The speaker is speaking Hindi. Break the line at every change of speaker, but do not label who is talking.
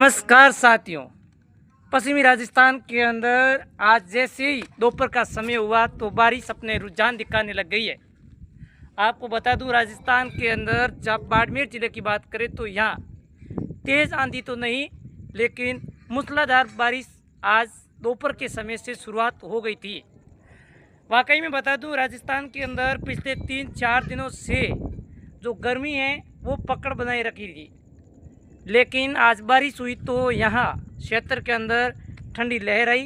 नमस्कार साथियों। पश्चिमी राजस्थान के अंदर आज जैसे ही दोपहर का समय हुआ तो बारिश अपने रुझान दिखाने लग गई है। आपको बता दूं, राजस्थान के अंदर जब बाड़मेर ज़िले की बात करें तो यहाँ तेज़ आंधी तो नहीं, लेकिन मूसलाधार बारिश आज दोपहर के समय से शुरुआत हो गई थी। वाकई में बता दूं, राजस्थान के अंदर पिछले 3-4 दिनों से जो गर्मी है वो पकड़ बनाए रखी थी, लेकिन आज बारिश हुई तो यहाँ क्षेत्र के अंदर ठंडी लहर आई